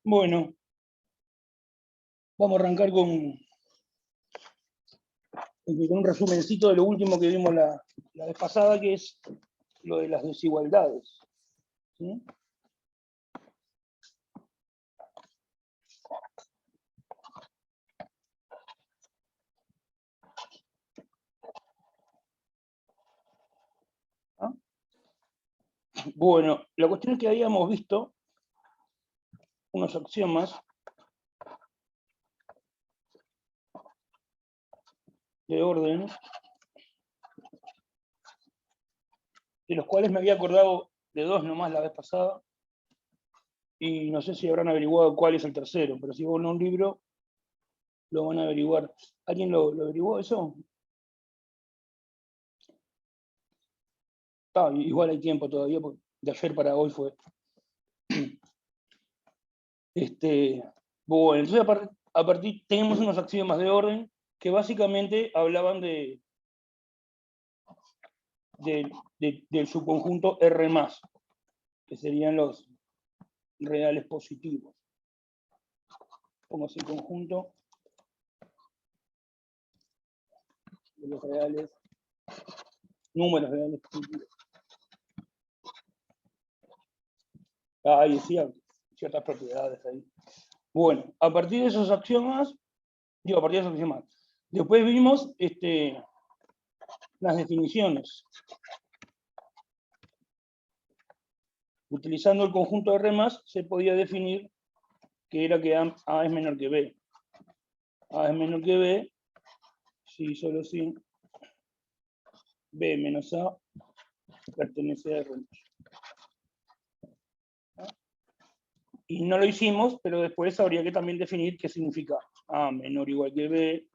Bueno, vamos a arrancar con un resumencito de lo último que vimos la vez pasada, que es lo de las desigualdades. ¿Sí? ¿Ah? Bueno, la cuestión es que habíamos visto unos axiomas de orden, de los cuales me había acordado de dos nomás la vez pasada, y no sé si habrán averiguado cuál es el tercero, pero si van a un libro, lo van a averiguar. ¿Alguien lo averiguó eso? Igual hay tiempo todavía, porque de ayer para hoy fue. Bueno, entonces a partir tenemos unos axiomas de orden que básicamente hablaban del subconjunto R+, que serían los reales positivos. Pongo así conjunto de los reales, números reales positivos. Ahí decía ciertas propiedades ahí. Bueno, a partir de esos axiomas, después vimos las definiciones. Utilizando el conjunto R+, se podía definir que era que A es menor que B. A es menor que B, si solo si B menos A pertenece a R+. Y no lo hicimos, pero después habría que también definir qué significa A menor o igual que B,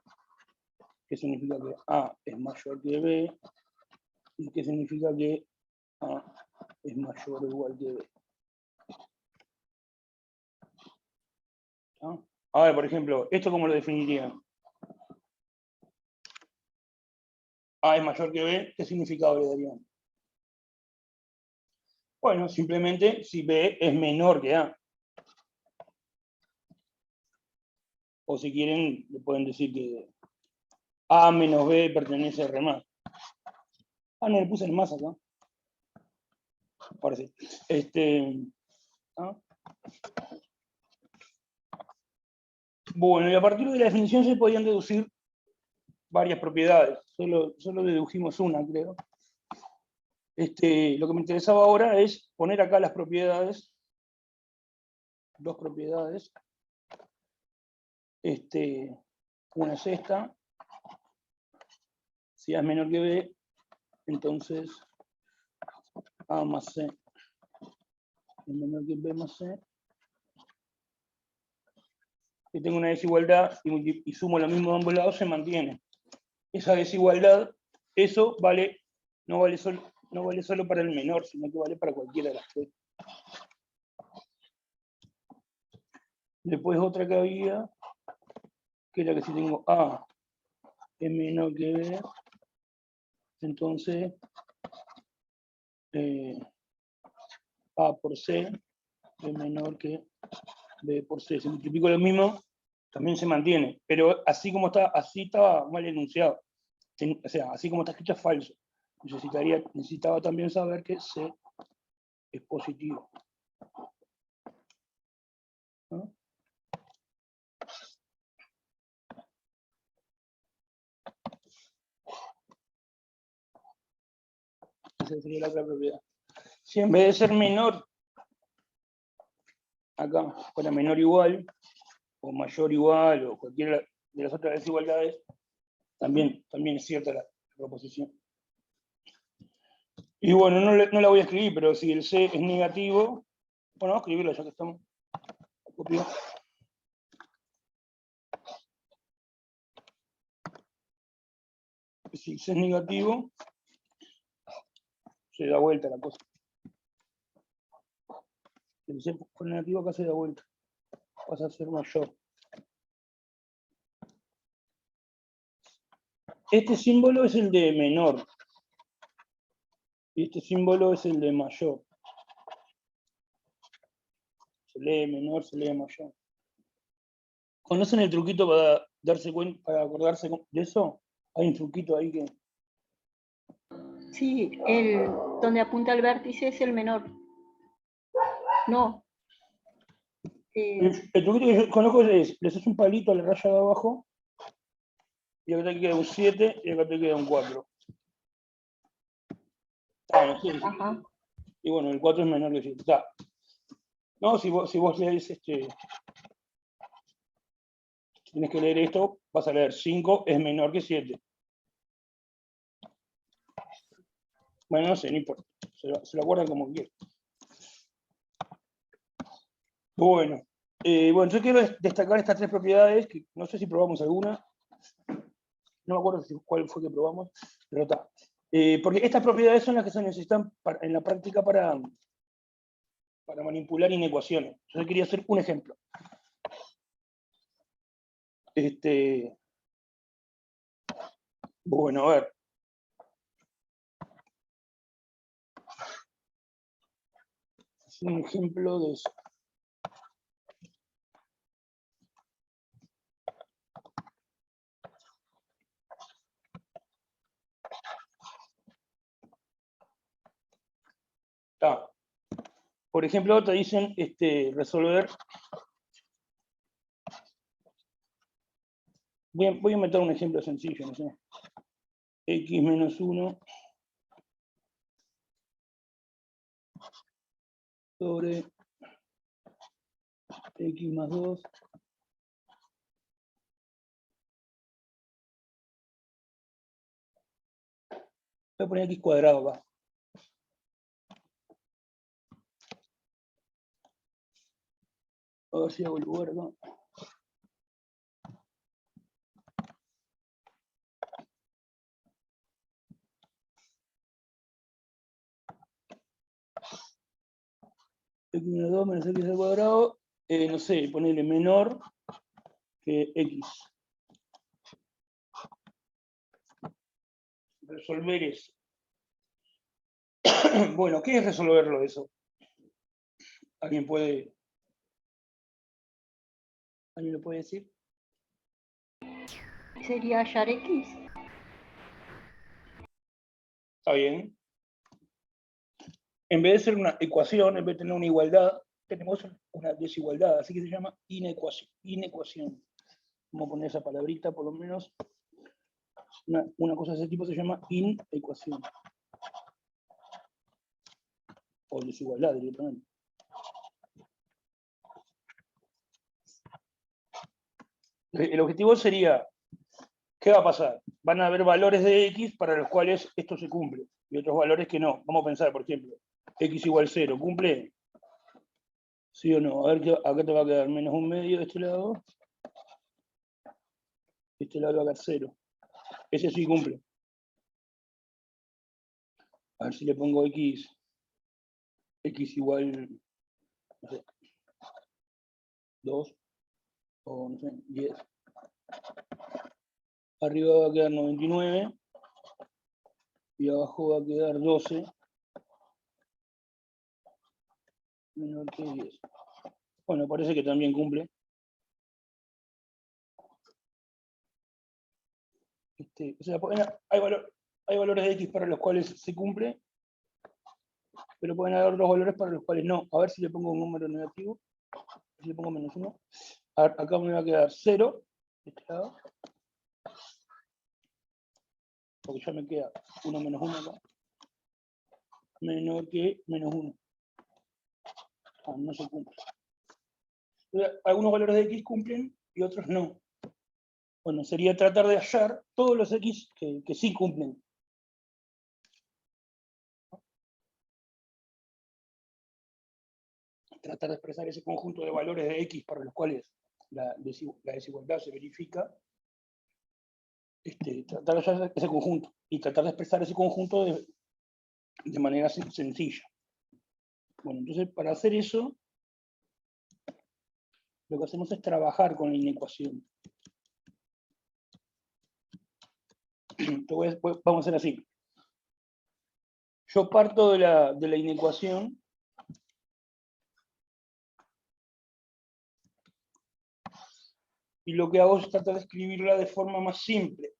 qué significa que A es mayor que B, y qué significa que A es mayor o igual que B. ¿Ah? A ver, por ejemplo, ¿esto cómo lo definirían? A es mayor que B, ¿qué significado le darían? Bueno, simplemente si B es menor que A. O si quieren, le pueden decir que A menos B pertenece a R+. No, le puse el más acá. Ahora sí. ¿Ah? Bueno, y a partir de la definición se podían deducir varias propiedades. Solo dedujimos una, creo. Lo que me interesaba ahora es poner acá las propiedades, dos propiedades. Una es esta. Si A es menor que B, entonces A más C es menor que B más C. Si tengo una desigualdad y sumo lo mismo de ambos lados, se mantiene. Esa desigualdad, eso no vale solo para el menor, sino que vale para cualquiera de las tres. Después otra que había, que era que si tengo A es menor que B, entonces A por C es menor que B por C. Si multiplico lo mismo, también se mantiene. Pero así estaba mal enunciado. O sea, así como está escrito es falso. Necesitaba también saber que C es positivo. ¿No? Esa sería la otra propiedad. Si en vez de ser menor, acá, fuera menor igual, o mayor igual, o cualquiera de las otras desigualdades, también es cierta la proposición. Y bueno, no la voy a escribir, pero si el C es negativo, bueno, vamos a escribirlo ya que estamos. Copio. Si C es negativo, se da vuelta la cosa. Si el C fue negativo, acá se da vuelta. Pasa a ser mayor. Este símbolo es el de menor. Y este símbolo es el de mayor. se lee menor, se lee mayor. ¿Conocen el truquito para darse cuenta, para acordarse de eso? Hay un truquito ahí que... Sí, donde apunta el vértice es el menor. No. El truquito que yo conozco es, le haces un palito a la raya de abajo, y acá te queda un 7, y acá te queda un 4. No sé, Ajá. y bueno, el 4 es menor que 7. No, si vos lees tienes que leer esto, vas a leer 5 es menor que 7. Bueno, no sé, no importa. Se lo acuerdan como quieran. Bueno, yo quiero destacar estas 3 propiedades, que no sé si probamos alguna. No me acuerdo cuál fue que probamos, pero está. Porque estas propiedades son las que se necesitan en la práctica para manipular inecuaciones. Yo quería hacer un ejemplo. Bueno, a ver. Es un ejemplo de eso. Por ejemplo, te dicen resolver. Voy a meter un ejemplo sencillo, no sé. X menos 1 sobre X más 2 voy a poner X cuadrado acá. A ver si hago el lugar acá. X menos 2 menos X al cuadrado, no sé, ponerle menor que X. Resolver eso. Bueno, ¿qué es resolverlo eso? ¿Alguien lo puede decir? Sería hallar X. Está bien. En vez de ser una ecuación, en vez de tener una igualdad, tenemos una desigualdad, así que se llama inecuación. Vamos a poner esa palabrita, por lo menos. Una cosa de ese tipo se llama inecuación. O desigualdad, directamente. El objetivo sería, ¿qué va a pasar? Van a haber valores de X para los cuales esto se cumple, y otros valores que no. Vamos a pensar, por ejemplo, X igual 0, ¿cumple? ¿Sí o no? A ver, acá te va a quedar menos un medio de este lado. Este lado va a quedar 0. Ese sí cumple. A ver si le pongo X igual, no sé, 2, o no sé, 10. Arriba va a quedar 99, y abajo va a quedar 12, menor que 10. Bueno, parece que también cumple. O sea, hay valores de X para los cuales se cumple, pero pueden haber otros valores para los cuales no. A ver si le pongo un número negativo. Si le pongo menos 1. Acá me va a quedar 0, de este lado. Porque ya me queda 1 menos 1 acá. Menor que menos 1. No se cumple. Algunos valores de X cumplen y otros no. Bueno, sería tratar de hallar todos los X que sí cumplen. Tratar de expresar ese conjunto de valores de X para los cuales la desigualdad se verifica. Tratar de hallar ese conjunto y tratar de expresar ese conjunto de manera sencilla. Bueno, entonces para hacer eso, lo que hacemos es trabajar con la inecuación. Vamos a hacer así. Yo parto de la inecuación y lo que hago es tratar de escribirla de forma más simple.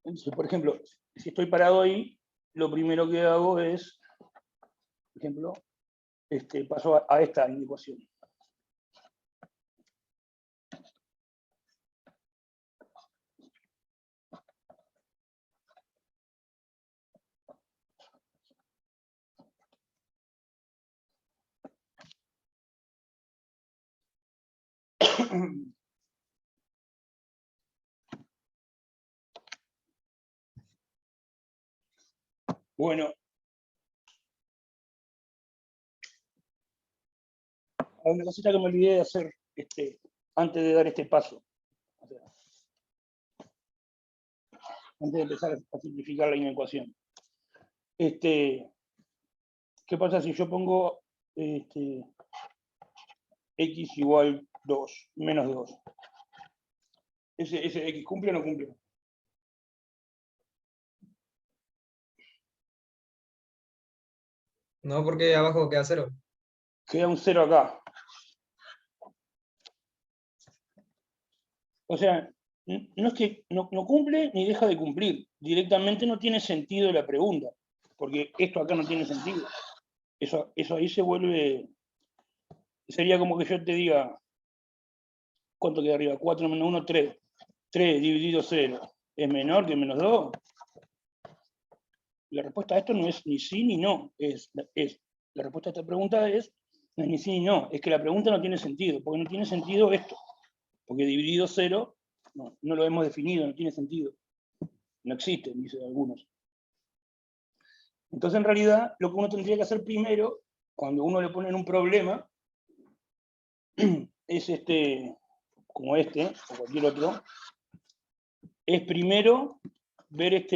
Entonces, por ejemplo, si estoy parado ahí, lo primero que hago es, por ejemplo, paso a esta ecuación. Bueno, hay una cosita que me olvidé de hacer antes de dar este paso. O sea, antes de empezar a simplificar la inecuación. ¿Qué pasa si yo pongo x igual 2, menos 2? ¿Ese x cumple o no cumple? No, porque abajo queda 0. Queda un 0 acá. O sea, no es que no cumple ni deja de cumplir. Directamente no tiene sentido la pregunta. Porque esto acá no tiene sentido. Eso ahí se vuelve... Sería como que yo te diga... ¿Cuánto queda arriba? 4 menos 1, 3. 3 dividido 0. ¿Es menor que menos 2? La respuesta a esto no es ni sí ni no. La respuesta a esta pregunta no es ni sí ni no. Es que la pregunta no tiene sentido. Porque no tiene sentido esto. Porque dividido 0 no lo hemos definido, no tiene sentido. No existe, dicen algunos. Entonces, en realidad, lo que uno tendría que hacer primero, cuando uno le pone un problema, es como o cualquier otro, es primero ver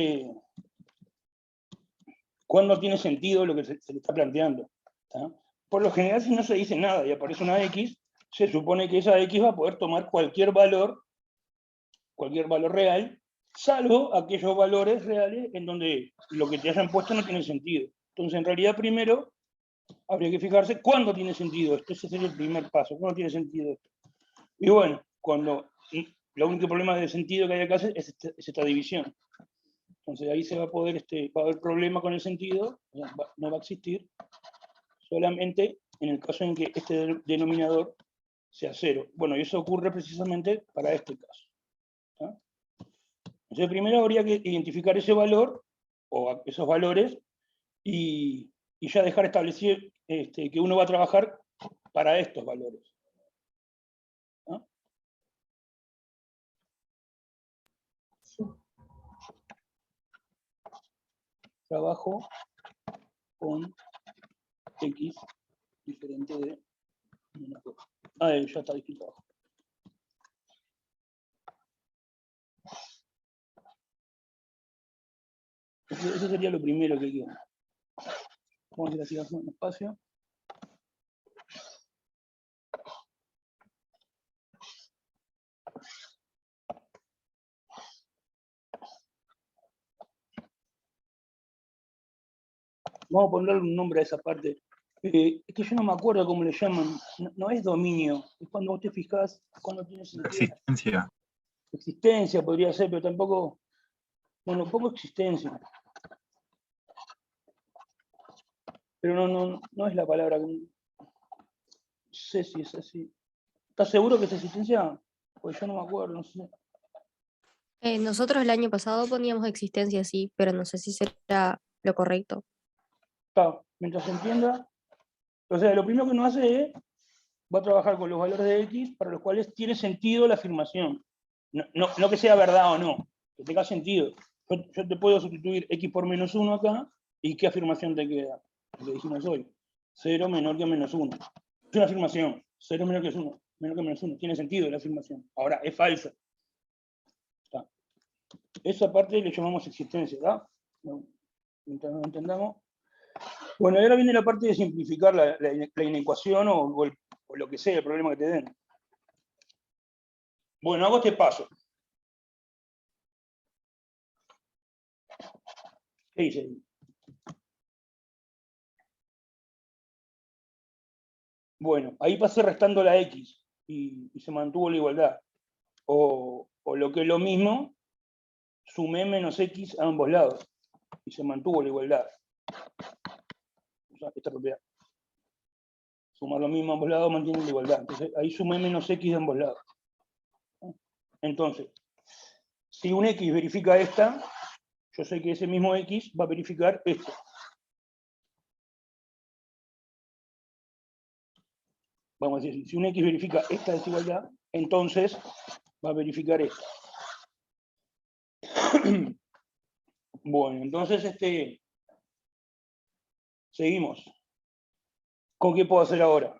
cuándo tiene sentido lo que se le está planteando. ¿Tá? Por lo general, si no se dice nada y aparece una X, se supone que esa X va a poder tomar cualquier valor real, salvo aquellos valores reales en donde lo que te hayan puesto no tiene sentido. Entonces, en realidad, primero habría que fijarse cuándo tiene sentido esto. Ese sería el primer paso. ¿Cuándo tiene sentido esto? Y bueno, el único problema de sentido que hay acá es esta división. Entonces ahí se va a poder, va a haber problema con el sentido, no va a existir, solamente en el caso en que este denominador sea 0. Bueno, y eso ocurre precisamente para este caso. ¿Tá? Entonces primero habría que identificar ese valor, o esos valores, y ya dejar establecido que uno va a trabajar para estos valores. ¿No? Sí. Trabajo con x diferente de menos 2. Ya está escrito abajo. Eso sería lo primero que quiero. Vamos a ir así un espacio. Vamos a ponerle un nombre a esa parte. Es que yo no me acuerdo cómo le llaman. No es dominio. Es cuando vos te fijás cuando tiene sentido. Existencia. Existencia podría ser, pero tampoco. Bueno, pongo existencia. Pero no es la palabra. No sé si es así. ¿Estás seguro que es existencia? Pues yo no me acuerdo, no sé. Nosotros el año pasado poníamos existencia, sí, pero no sé si será lo correcto. Claro, mientras se entienda. O sea, lo primero que uno hace es, va a trabajar con los valores de X para los cuales tiene sentido la afirmación. No que sea verdad o no, que tenga sentido. Yo te puedo sustituir X por menos 1 acá, ¿y qué afirmación te queda? Lo que dijimos hoy. 0 menor que menos 1. Es una afirmación. 0 menor que 1. Menor que menos 1. Tiene sentido la afirmación. Ahora, es falsa. ¿Está? Esa parte le llamamos existencia, ¿verdad? Mientras no entendamos. Bueno, ahora viene la parte de simplificar la inecuación o lo que sea, el problema que te den. Bueno, hago este paso. ¿Qué dice ahí? Bueno, ahí pasé restando la x y se mantuvo la igualdad. O lo que es lo mismo, sumé menos x a ambos lados y se mantuvo la igualdad. O sea, esta propiedad. Sumar lo mismo a ambos lados mantiene la igualdad. Entonces ahí sumé menos x de ambos lados. Entonces, si un x verifica esta, yo sé que ese mismo x va a verificar esto. Vamos a decir, si un x verifica esta desigualdad, entonces va a verificar esto. Bueno, entonces seguimos. ¿Con qué puedo hacer ahora?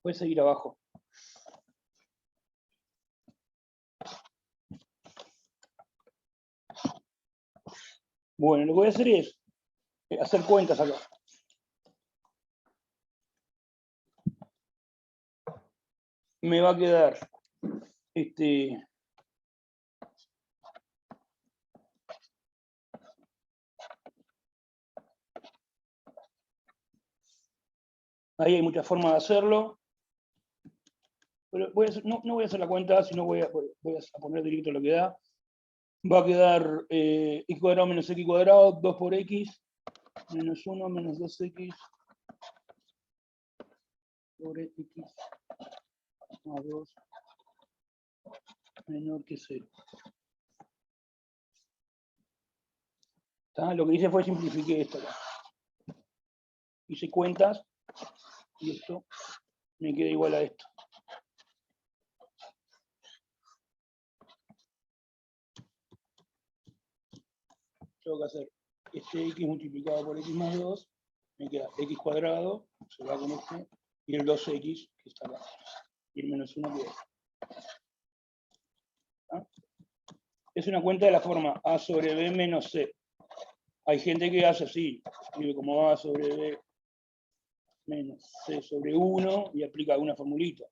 Voy a seguir abajo. Bueno, lo que voy a hacer es hacer cuentas acá. Me va a quedar ahí hay muchas formas de hacerlo. Pero no voy a hacer la cuenta, sino voy a poner directo lo que da. Va a quedar x cuadrado menos x cuadrado, 2 por x, menos 1 menos 2x por x más 2 menor que 0. Lo que hice fue simplifiqué esto acá. Hice cuentas y esto me queda igual a esto. Tengo que hacer este x multiplicado por x más 2, me queda x cuadrado, se va con este, y el 2x que está acá, y el menos 1 que es. Es una cuenta de la forma a sobre b menos c. Hay gente que hace así, escribe como a sobre b menos c sobre 1 y aplica alguna formulita.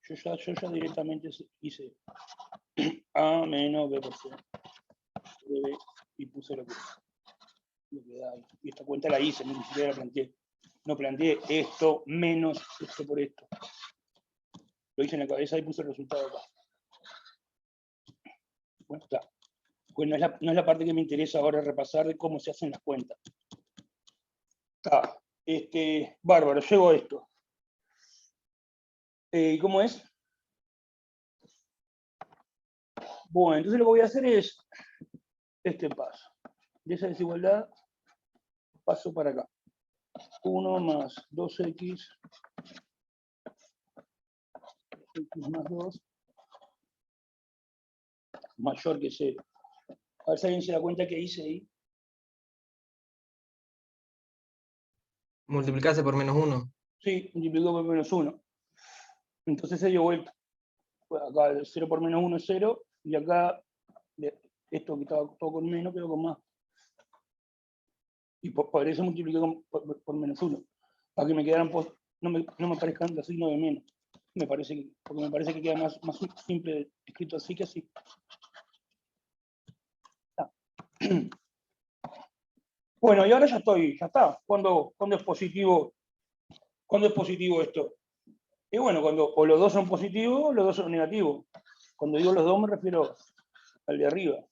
Yo ya directamente hice a menos b por c sobre b y puse lo que da ahí. Y esta cuenta la hice, ni siquiera la planteé. No planteé esto menos esto por esto. Lo hice en la cabeza y puse el resultado acá. Bueno, está. Pues no es la parte que me interesa ahora repasar de cómo se hacen las cuentas. Está. Bárbaro, llego a esto. ¿Cómo es? Bueno, entonces lo que voy a hacer es este paso. De esa desigualdad paso para acá. 1 más 2x x más 2 mayor que 0. A ver si alguien se da cuenta que hice ahí. Multiplicarse por menos 1. Sí, multiplicó por menos 1. Entonces se dio vuelta. Acá el 0 por menos 1 es 0, y acá esto que estaba todo con menos quedó con más. Y por eso multipliqué por menos 1. Para que me quedaran, no me parezcan los signos de menos. Porque me parece que queda más simple escrito así que así. Bueno, y ahora ya está. ¿Cuándo es positivo esto? Y bueno, cuando o los dos son positivos o los dos son negativos. Cuando digo los dos me refiero al de arriba.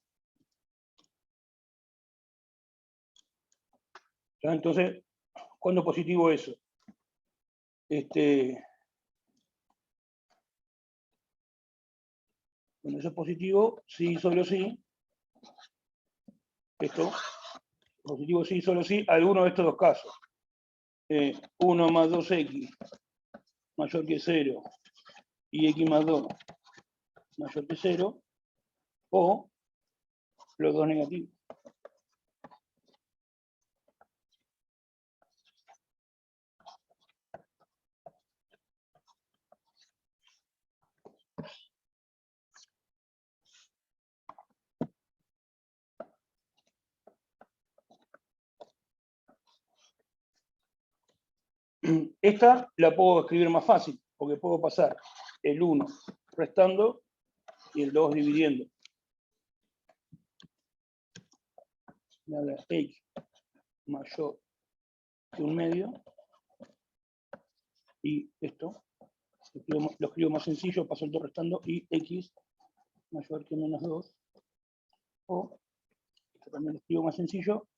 ¿Ya? Entonces, ¿cuándo es positivo eso? Cuando eso es positivo, sí, solo sí. Esto, positivo sí, solo sí, alguno de estos dos casos. 1 más 2x mayor que 0 y x más 2 mayor que 0, o los dos negativos. Esta la puedo escribir más fácil, porque puedo pasar el 1 restando y el 2 dividiendo. Me da x mayor que 1/2. Y esto, lo escribo más sencillo, paso el 2 restando, y x mayor que menos 2. O, esto también lo escribo más sencillo.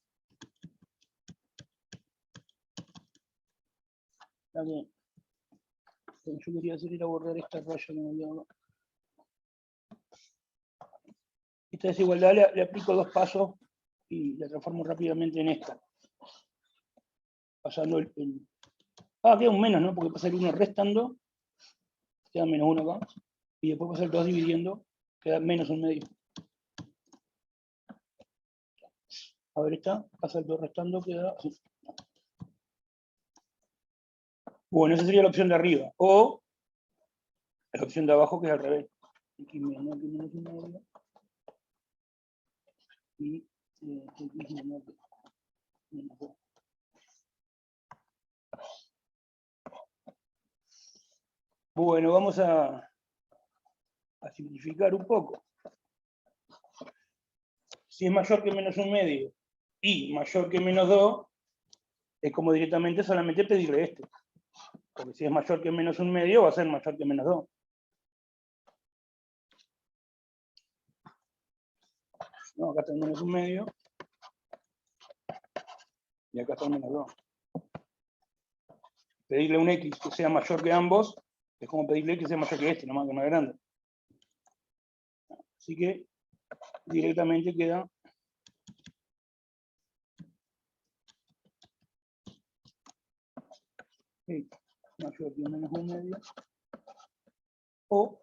También, lo que yo quería hacer era borrar esta raya que me había dado. Esta desigualdad le aplico 2 pasos y la transformo rápidamente en esta. Pasando queda un menos, ¿no? Porque pasa el 1 restando, queda menos 1 acá. Y después pasa el 2 dividiendo, queda menos 1/2. A ver, esta, pasa el 2 restando, queda así. Bueno, esa sería la opción de arriba. O la opción de abajo, que es al revés. X menor que menos 1/2. Y x menor que menos 2. Bueno, vamos a simplificar un poco. Si es mayor que menos 1/2 y mayor que menos 2, es como directamente solamente pedirle este. Porque si es mayor que menos 1/2, va a ser mayor que menos 2. No, acá está el menos 1/2. Y acá está el menos 2. Pedirle un x que sea mayor que ambos, es como pedirle que sea mayor que este, nomás que más grande. Así que directamente queda x mayor que menos 1/2. O,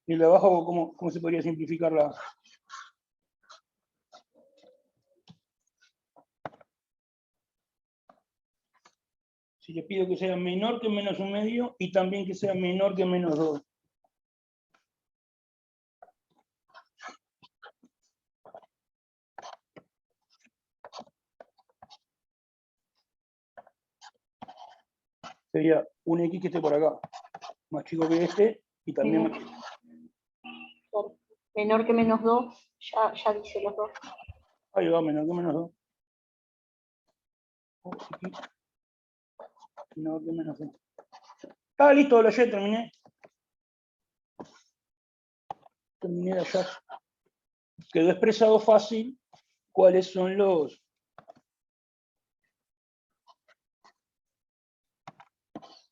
y el de abajo, ¿cómo se podría simplificar la? Si le pido que sea menor que menos 1/2 y también que sea menor que menos 2. Sería un x que esté por acá, más chico que este, y también más chico. Menor que menos 2, ya dice los dos. Ahí va, menor que menos 2. Menor que menos 2. Listo, lo ya terminé. Terminé de allá. Quedó expresado fácil cuáles son los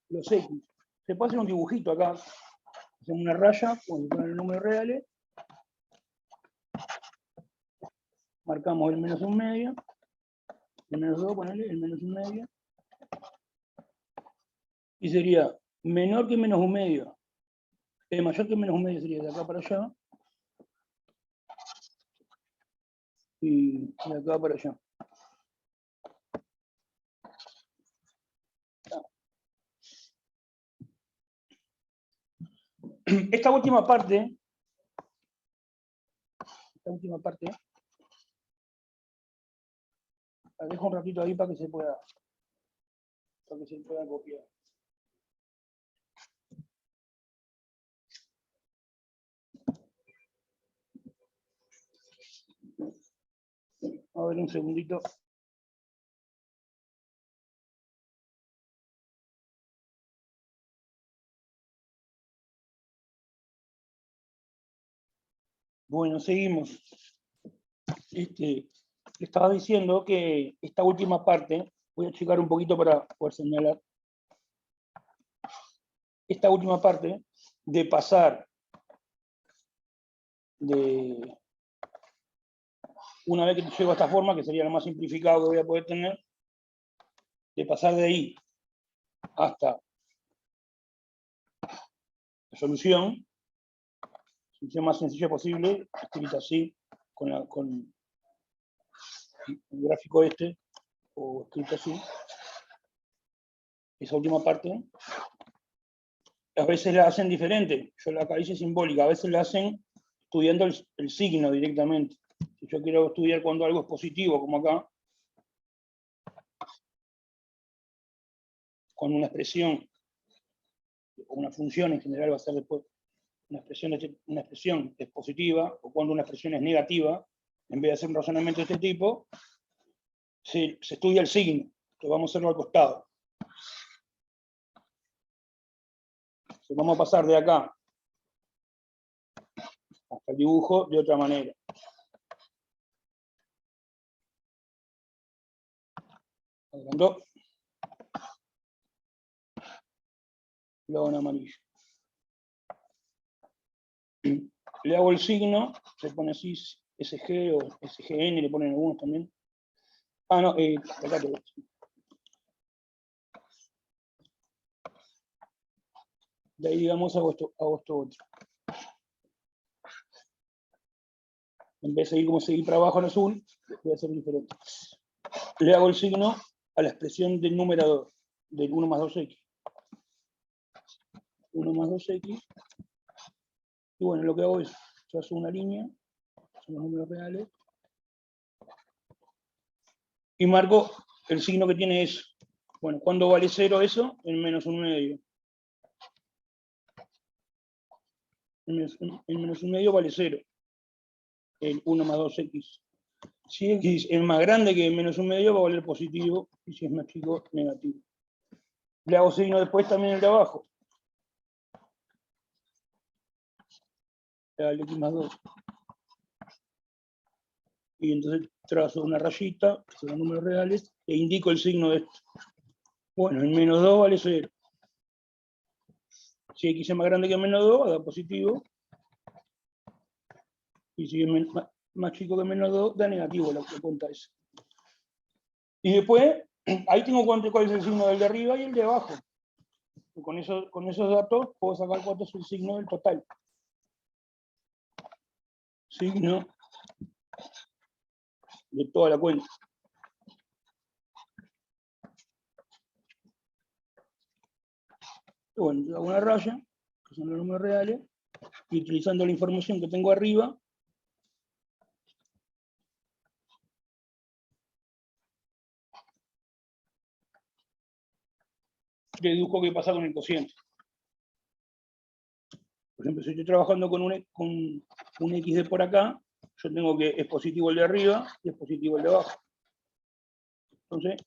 X. Se puede hacer un dibujito acá. Hacemos una raya con el número reales. Marcamos el menos 1/2. El menos 2, ponele el menos 1/2. Y sería menor que menos 1/2. Mayor que menos 1/2 sería de acá para allá. Y de acá para allá. Esta última parte, la dejo un ratito ahí para que se pueda copiar. A ver, un segundito. Bueno, seguimos. Le estaba diciendo que esta última parte, voy a achicar un poquito para poder señalar. Esta última parte de pasar de, una vez que llego a esta forma, que sería lo más simplificado que voy a poder tener, de pasar de ahí hasta la solución más sencilla posible, escrita así, con el gráfico este, o escrito así. Esa última parte, a veces la hacen diferente. Yo acá hice simbólica, a veces la hacen estudiando el signo directamente. Si yo quiero estudiar cuando algo es positivo, como acá, con una expresión, o una función en general va a ser después una expresión es positiva, o cuando una expresión es negativa, en vez de hacer un razonamiento de este tipo, se estudia el signo, que vamos a hacerlo al costado. Entonces, vamos a pasar de acá hasta el dibujo de otra manera. Agrandó. Lo hago en amarillo. Le hago el signo, se pone así, SG o SGN, le ponen algunos también. Ah, no, acá te voy. De ahí, digamos, hago esto otro. En vez de seguir para abajo en azul, voy a hacer diferente. Le hago el signo a la expresión del numerador, del 1 más 2x. 1 más 2x. Y bueno, lo que hago es, yo hago una línea, son los números reales, y marco el signo que tiene eso. Bueno, ¿cuándo vale 0 eso? En menos 1/2. En menos 1/2 vale 0. El 1 más 2x. Si x es más grande que menos 1/2 va a valer positivo, y si es más chico, negativo. Le hago signo después también el de abajo. Le hago el x más 2. Y entonces trazo una rayita, que son los números reales, e indico el signo de esto. Bueno, el menos 2 vale 0. Si x es más grande que menos 2, da positivo. Y si es más chico que menos 2, da negativo la cuenta esa. Y después, ahí tengo cuál es el signo del de arriba y el de abajo. Y con esos datos puedo sacar cuánto es el signo del total. Signo de toda la cuenta. Y bueno, yo hago una raya, que son los números reales, y utilizando la información que tengo arriba, deduzco qué pasa con el cociente. Por ejemplo, si estoy trabajando con un x de por acá, yo tengo que es positivo el de arriba y es positivo el de abajo. Entonces,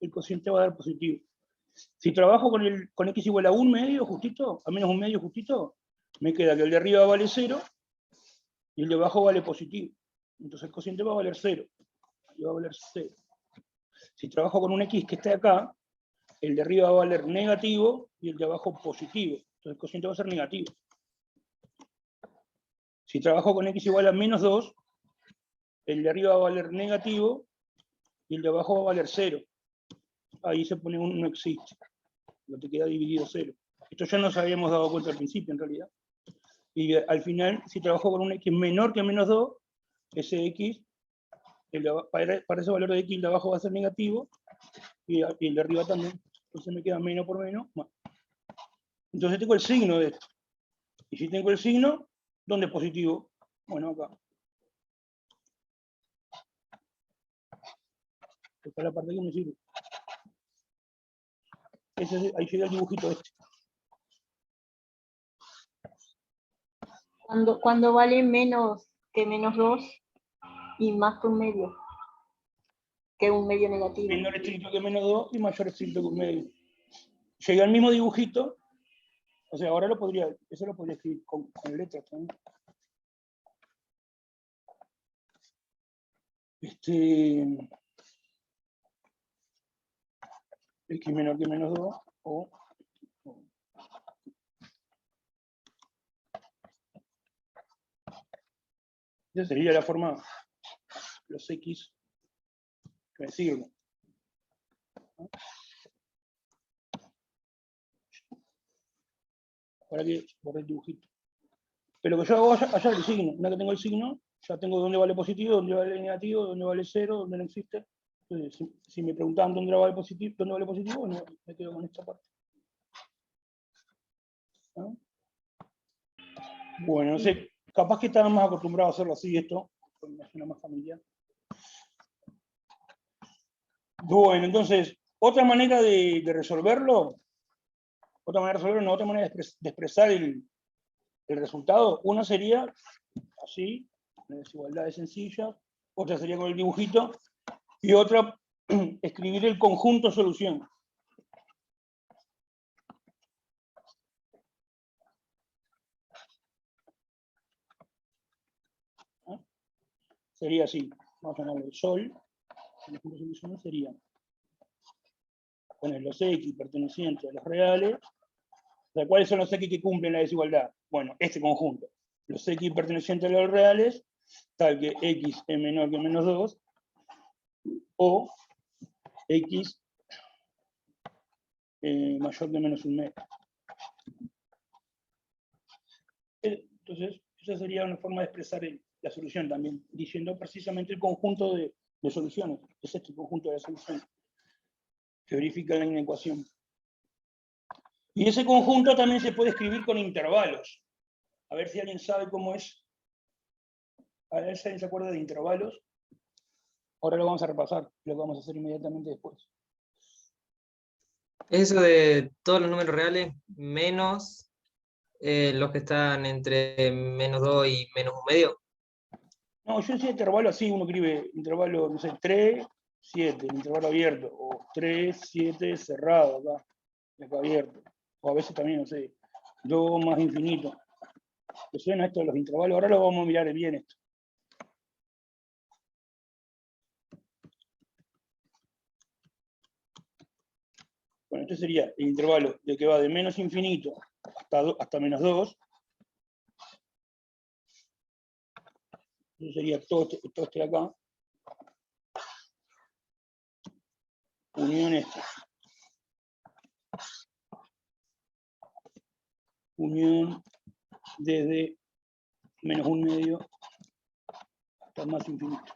el cociente va a dar positivo. Si trabajo con x igual a 1/2 justito, a menos 1/2 justito, me queda que el de arriba vale 0 y el de abajo vale positivo. Entonces el cociente va a valer 0. Y va a valer 0. Si trabajo con un x que esté acá, el de arriba va a valer negativo y el de abajo positivo. Entonces el cociente va a ser negativo. Si trabajo con x igual a menos 2, el de arriba va a valer negativo y el de abajo va a valer 0. Ahí se pone un no existe. Lo que queda dividido 0. Esto ya nos habíamos dado cuenta al principio, en realidad. Y al final, si trabajo con un x menor que menos 2, ese x, para ese valor de x, el de abajo va a ser negativo y el de arriba también. Entonces me queda menos por menos, más. Entonces tengo el signo de esto. Y si tengo el signo, ¿dónde es positivo? Bueno, acá. Esta es la parte que me sirve. Ahí llega el dibujito este. Cuando vale menos que menos 2 y más que 1/2, que 1/2 negativo. Menor estricto que menos 2 y mayor estricto que 1/2. Llega el mismo dibujito. O sea, ahora eso lo podría escribir con letras también. X menor que menos 2 o esa sería la forma, los X que me sirven. Ahora que borré el dibujito. Pero lo que yo hago allá el signo. Una que tengo el signo, ya tengo dónde vale positivo, dónde vale negativo, dónde vale 0, dónde no existe. Entonces, si me preguntaban dónde vale positivo, bueno, me quedo con esta parte. ¿No? Bueno, no sé, capaz que estaban más acostumbrados a hacerlo así, esto, porque me suena más familiar. Bueno, entonces, otra manera de resolverlo, otra manera de expresar el resultado, una sería así, una desigualdad sencilla, otra sería con el dibujito, y otra, escribir el conjunto solución. Sería así, vamos a llamarlo el sol, el conjunto solución sería poner los X pertenecientes a los reales. O sea, ¿cuáles son los X que cumplen la desigualdad? Bueno, este conjunto. Los X pertenecientes a los reales, tal que X es menor que menos 2, o X mayor que menos 1 metro. Entonces, esa sería una forma de expresar la solución también, diciendo precisamente el conjunto de soluciones. Es este conjunto de soluciones que verifica la inecuación. Y ese conjunto también se puede escribir con intervalos. A ver si alguien sabe cómo es. A ver si alguien se acuerda de intervalos. Ahora lo vamos a repasar, lo vamos a hacer inmediatamente después. Eso de todos los números reales menos los que están entre menos 2 y menos 1 medio. No, yo decía intervalo así, uno escribe intervalo, no sé, 3, 7, el intervalo abierto, o 3, 7 cerrado acá abierto. O a veces también, no sé, 2 más infinito. ¿Te suena esto de los intervalos? Ahora lo vamos a mirar bien esto. Bueno, este sería el intervalo de que va de menos infinito hasta menos 2. Eso sería todo este de acá. Unión este. Unión desde menos 1 medio hasta más infinito.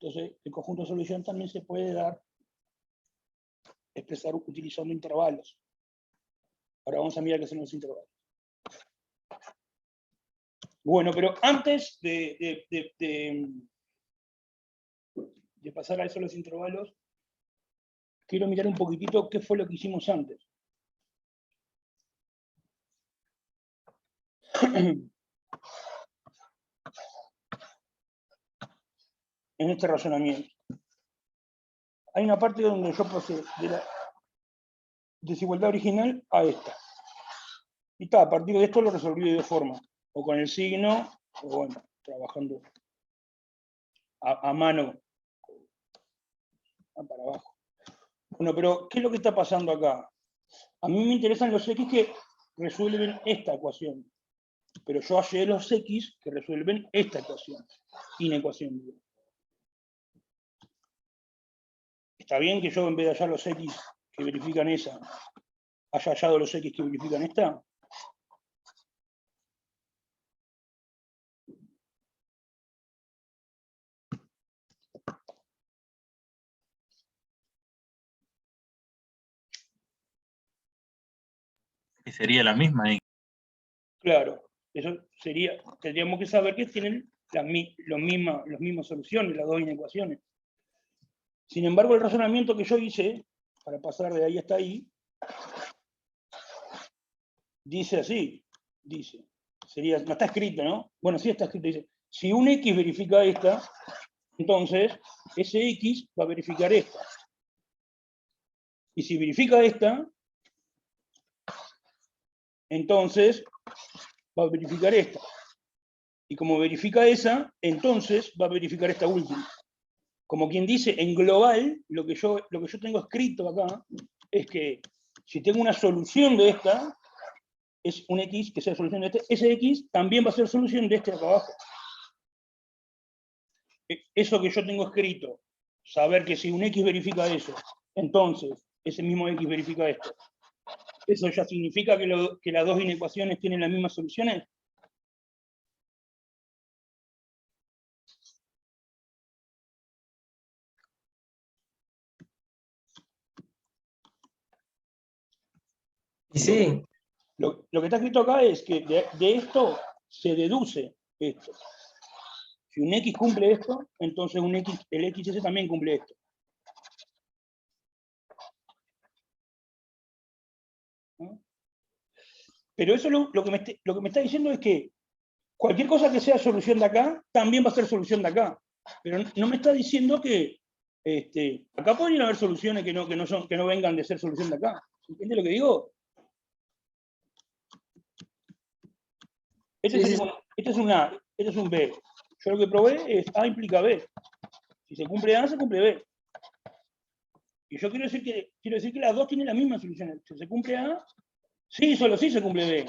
Entonces, el conjunto de solución también se puede expresar utilizando intervalos. Ahora vamos a mirar qué son los intervalos. Bueno, pero antes de pasar a eso los intervalos, quiero mirar un poquitito qué fue lo que hicimos antes. En este razonamiento. Hay una parte donde yo pasé de la desigualdad original a esta. Y está, a partir de esto lo resolví de dos formas. O con el signo, o bueno, trabajando a mano para abajo. Bueno, pero ¿qué es lo que está pasando acá? A mí me interesan los X que resuelven esta ecuación. Pero yo hallé los X que resuelven esta ecuación. Inecuación. Está bien que yo en vez de hallar los X que verifican esa, haya hallado los X que verifican esta. Que sería la misma. Claro, eso sería, tendríamos que saber que tienen las mismas soluciones, las dos inecuaciones. Sin embargo, el razonamiento que yo hice, para pasar de ahí hasta ahí, dice así, dice, sería, no está escrito, ¿no? Bueno, sí está escrito, dice, si un X verifica esta, entonces ese X va a verificar esta. Y si verifica esta, entonces va a verificar esta. Y como verifica esa, entonces va a verificar esta última. Como quien dice, en global, lo que yo tengo escrito acá es que si tengo una solución de esta, es un X que sea solución de este, ese X también va a ser solución de este de acá abajo. Eso que yo tengo escrito, saber que si un X verifica eso, entonces ese mismo X verifica esto. ¿Eso ya significa que las dos inecuaciones tienen las mismas soluciones? Y sí, Lo que está escrito acá es que de esto se deduce esto. Si un X cumple esto, entonces el XS también cumple esto. ¿No? Pero eso lo que me está diciendo es que cualquier cosa que sea solución de acá, también va a ser solución de acá. Pero no me está diciendo que acá podrían haber soluciones que no vengan de ser solución de acá. ¿Entiende lo que digo? Este es un A, este es un B. Yo lo que probé es A implica B. Si se cumple A, se cumple B. Y yo quiero decir que las dos tienen la misma solución. Si se cumple A, sí, solo sí se cumple B.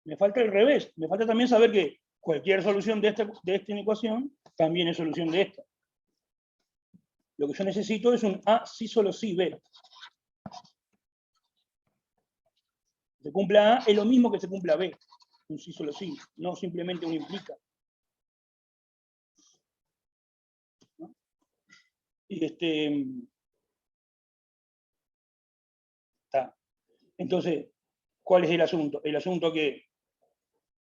Me falta el revés. Me falta también saber que cualquier solución de esta ecuación también es solución de esta. Lo que yo necesito es un A sí, solo sí, B. Si se cumple A, es lo mismo que se cumpla B. Un sí, solo sí. No simplemente un implica. ¿No? Y está. Entonces, ¿cuál es el asunto? El asunto es que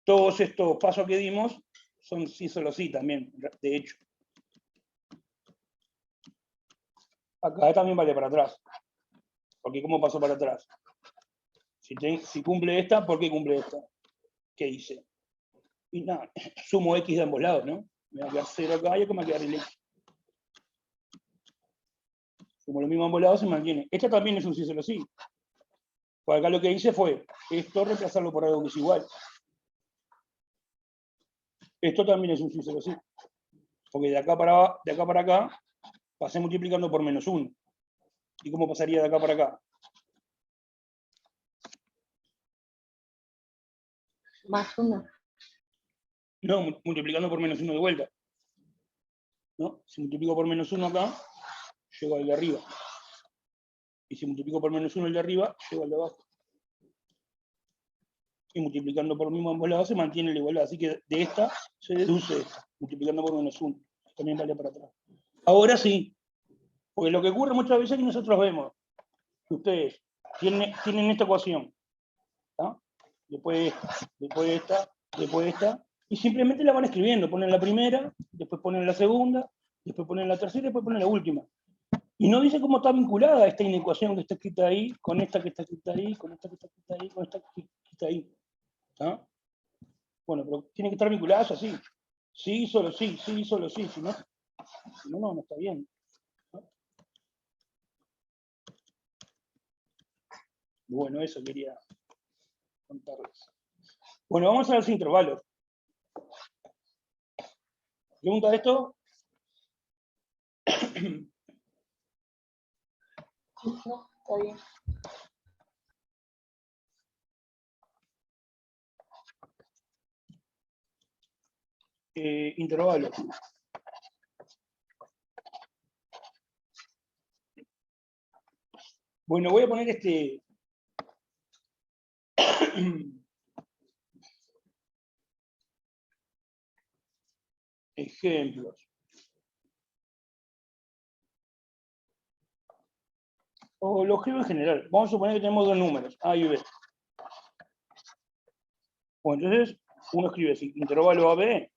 todos estos pasos que dimos son sí, solo sí también, de hecho. Acá también vale para atrás. Porque ¿cómo pasó para atrás? Si cumple esta, ¿por qué cumple esta? ¿Qué hice? Y nada, sumo X de ambos lados, ¿no? Me va a quedar 0 acá y acá me va a quedar el X. Como lo mismo a ambos lados se mantiene. Esta también es un sí, solo sí. Pues acá lo que hice fue esto reemplazarlo por algo que es igual. Esto también es un sí, solo sí. Porque de acá para acá pasé multiplicando por menos 1. ¿Y cómo pasaría de acá para acá? Más 1. No, multiplicando por menos 1 de vuelta. ¿No? Si multiplico por menos 1 acá, llego al de arriba. Y si multiplico por menos 1 el de arriba, llego al de abajo. Y multiplicando por lo mismo ambos lados se mantiene la igualdad. Así que de esta se deduce esta, multiplicando por menos 1. También vale para atrás. Ahora sí, porque lo que ocurre muchas veces es que nosotros vemos que ustedes tienen esta ecuación, ¿tá? Después esta, y simplemente la van escribiendo. Ponen la primera, después ponen la segunda, después ponen la tercera y después ponen la última. Y no dice cómo está vinculada esta inecuación que está escrita ahí, con esta que está escrita ahí, con esta que está escrita ahí, con esta que está ahí. ¿Ah? Bueno, pero tiene que estar vinculadas así. Sí, solo sí, sí, solo sí. Si no, no está bien. ¿No? Bueno, eso quería contarles. Bueno, vamos a ver los intervalos. ¿Pregunta de esto? No, está bien. Intervalos. Bueno, voy a poner ejemplos. O lo escribo en general. Vamos a suponer que tenemos dos números, A y B. Bueno, entonces uno escribe así, intervalo AB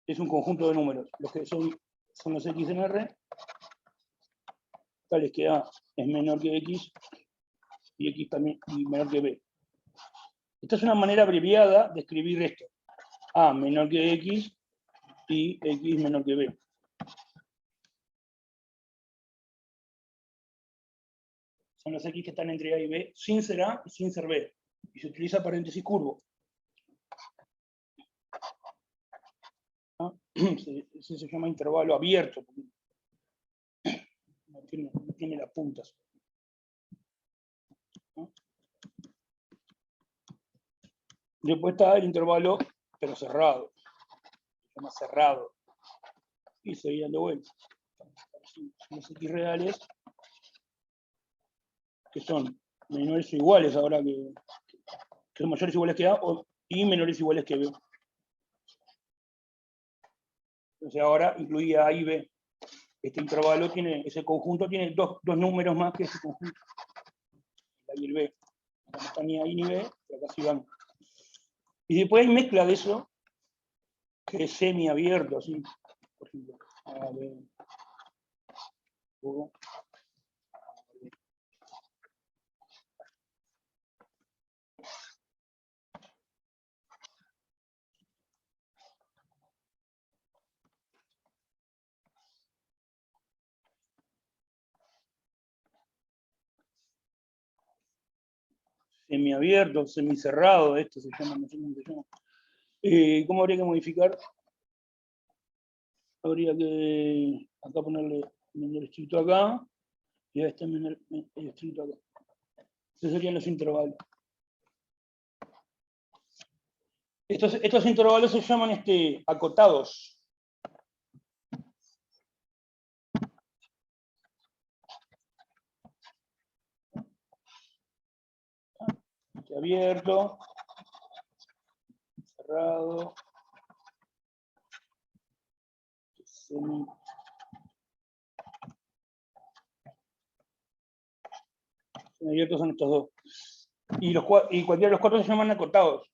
es un conjunto de números. Los que son los X en R, tales que A es menor que X y X también y menor que B. Esta es una manera abreviada de escribir esto. A menor que X y X menor que B. Son los X que están entre A y B, sin ser A y sin ser B. Y se utiliza paréntesis curvo. ¿No? Ese se llama intervalo abierto. No tiene las puntas. ¿No? Después está el intervalo, pero cerrado. Se llama cerrado. Y seguían de vuelta. Son los X reales que son menores o iguales ahora que son mayores o iguales que A y menores o iguales que B. Entonces ahora incluía A y B. Este intervalo ese conjunto tiene dos números más que ese conjunto. El A y el B. No está ni A ni B, pero acá sí van. Y después hay mezcla de eso, que es semiabierto, así. Por ejemplo, A, B, O, semiabierto, semicerrado, esto se llama, no sé cómo se llama. ¿Cómo habría que modificar? Habría que acá ponerle menor estricto acá, y a este menor estricto acá. Estos serían los intervalos. Estos intervalos se llaman acotados. Abierto, cerrado, semiabiertos son estos dos. Y cualquiera de los cuatro se llaman acotados.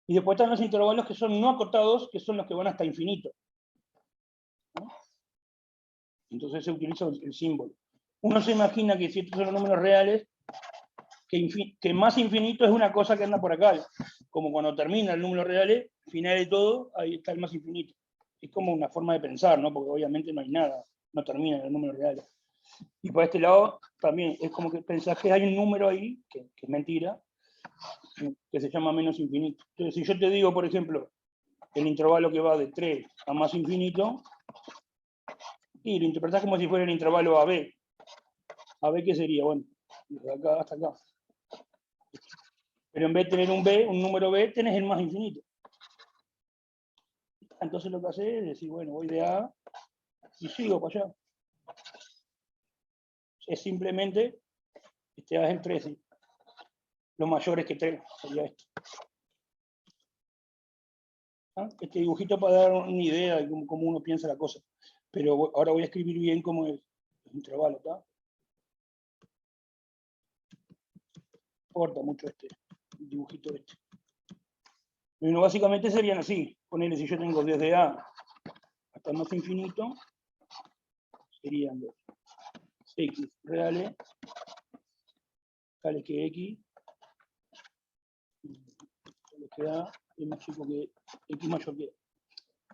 Y después están los intervalos que son no acotados, que son los que van hasta infinito. ¿No? Entonces se utiliza el símbolo. Uno se imagina que si estos son los números reales, que más infinito es una cosa que anda por acá. Como cuando termina el número real, final de todo, ahí está el más infinito. Es como una forma de pensar, ¿no? Porque obviamente no hay nada, no termina el número real. Y por este lado también es como que pensás que hay un número ahí, que es mentira, que se llama menos infinito. Entonces, si yo te digo, por ejemplo, el intervalo que va de 3 a más infinito, y lo interpretás como si fuera el intervalo AB. AB, ¿qué sería? Bueno, desde acá hasta acá. Pero en vez de tener un B, un número B, tenés el más infinito. Entonces lo que haces es decir, bueno, voy de A y sigo para allá. Es simplemente, A es el 13. Lo mayor es que 3, sería esto. ¿Ah? Este dibujito para dar una idea de cómo uno piensa la cosa. Pero ahora voy a escribir bien cómo es el intervalo, ¿está? Importa mucho el dibujito este. Bueno, básicamente serían así. Ponele, si yo tengo desde A hasta más infinito, serían los X reales, tales que X, tales que A, es más chico que X mayor que A.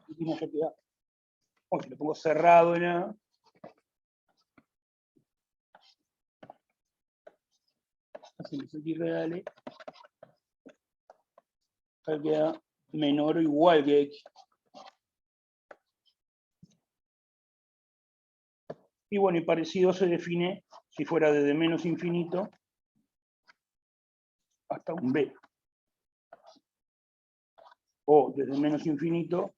X mayor que A. O si lo pongo cerrado en A, así los X reales, tal que A menor o igual que X. Y bueno, y parecido se define si fuera desde menos infinito hasta un B. O desde menos infinito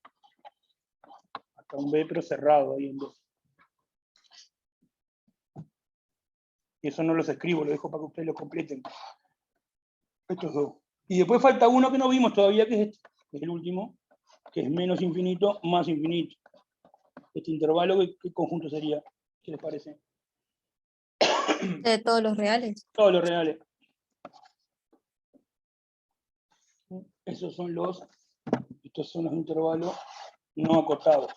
hasta un B, pero cerrado ahí en B. Y eso no los escribo, lo dejo para que ustedes lo completen. Estos dos. Y después falta uno que no vimos todavía, que es este, que es el último, que es menos infinito más infinito. Este intervalo, ¿qué conjunto sería? ¿Qué les parece? De todos los reales. Todos los reales. Estos son los intervalos no acotados.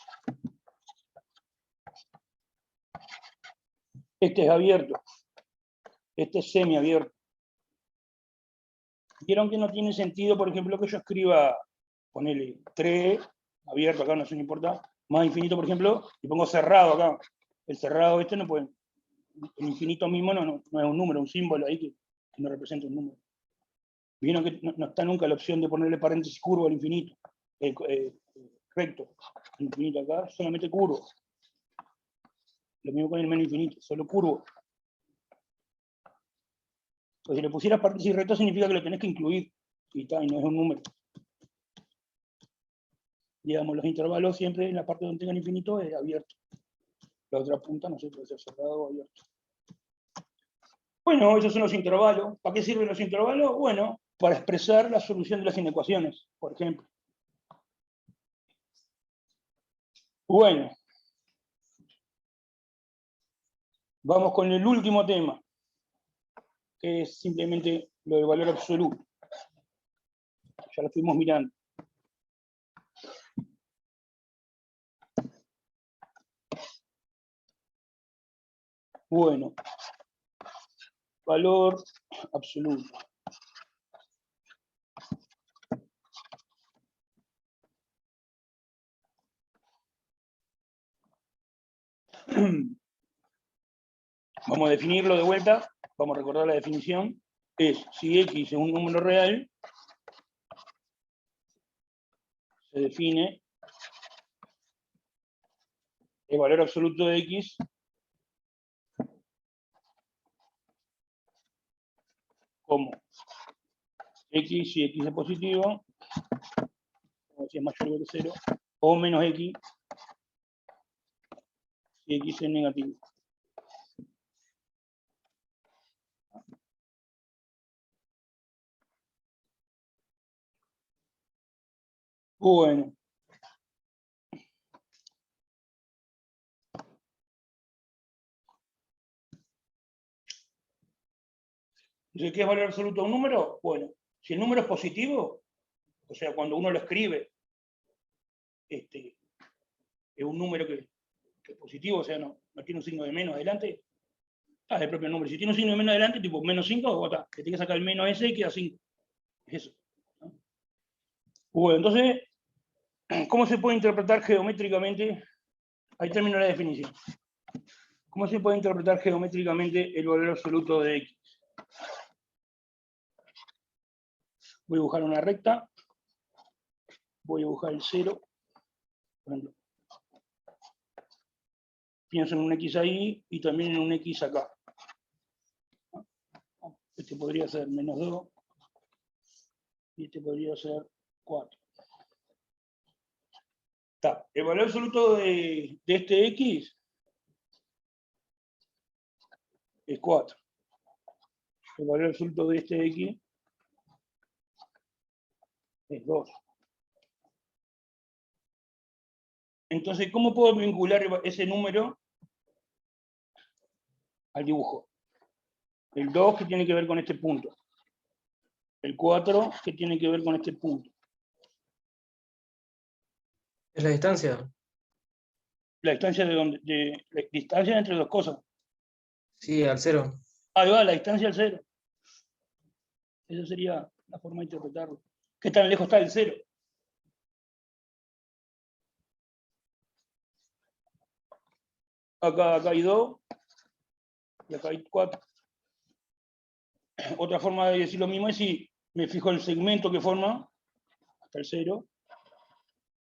Este es abierto. Este es semiabierto. Vieron que no tiene sentido, por ejemplo, que yo escriba, ponele 3, abierto acá, no sé, no importa, más infinito, por ejemplo, y pongo cerrado acá. El cerrado este no puede, el infinito mismo no es un número, un símbolo ahí que no representa un número. Vieron que no está nunca la opción de ponerle paréntesis curvo al infinito, recto. El infinito acá, solamente curvo. Lo mismo con el menos infinito, solo curvo. Pues si le pusieras paréntesis recto significa que lo tenés que incluir, y no es un número. Digamos, los intervalos siempre en la parte donde tengan infinito es abierto. La otra punta no sé, puede ser cerrado o abierto. Bueno, esos son los intervalos. ¿Para qué sirven los intervalos? Bueno, para expresar la solución de las inecuaciones, por ejemplo. Bueno. Vamos con el último tema, que es simplemente lo del valor absoluto. Ya lo fuimos mirando. Bueno, valor absoluto. Vamos a definirlo de vuelta, vamos a recordar la definición. es si x es un número real, se define el valor absoluto de x como x si x es positivo, o si es mayor o igual que 0, o menos x si x es negativo. Bueno. Entonces, ¿qué es valor absoluto de un número? Bueno, si el número es positivo, o sea, cuando uno lo escribe, es un número que es positivo, o sea, no tiene un signo de menos adelante, es el propio número. Si tiene un signo de menos adelante, tipo menos 5, te tiene que sacar el menos ese y queda 5. Es eso. ¿No? Bueno, entonces, ¿cómo se puede interpretar geométricamente? Ahí termino la definición. ¿Cómo se puede interpretar geométricamente el valor absoluto de x? Voy a dibujar una recta, voy a dibujar el 0, por ejemplo. Pienso en un x ahí y también en un x acá. Este podría ser menos 2 y este podría ser 4. Está. El valor absoluto de este x es 4. El valor absoluto de este x es 2. Entonces, ¿cómo puedo vincular ese número al dibujo? El 2 que tiene que ver con este punto. El 4 que tiene que ver con este punto. ¿Es la distancia? La distancia la distancia entre dos cosas. Sí, al 0. Ahí va, la distancia al 0. Esa sería la forma de interpretarlo. ¿Qué tan lejos está el 0? Acá hay 2 y acá hay 4. Otra forma de decir lo mismo es si me fijo el segmento que forma hasta el 0.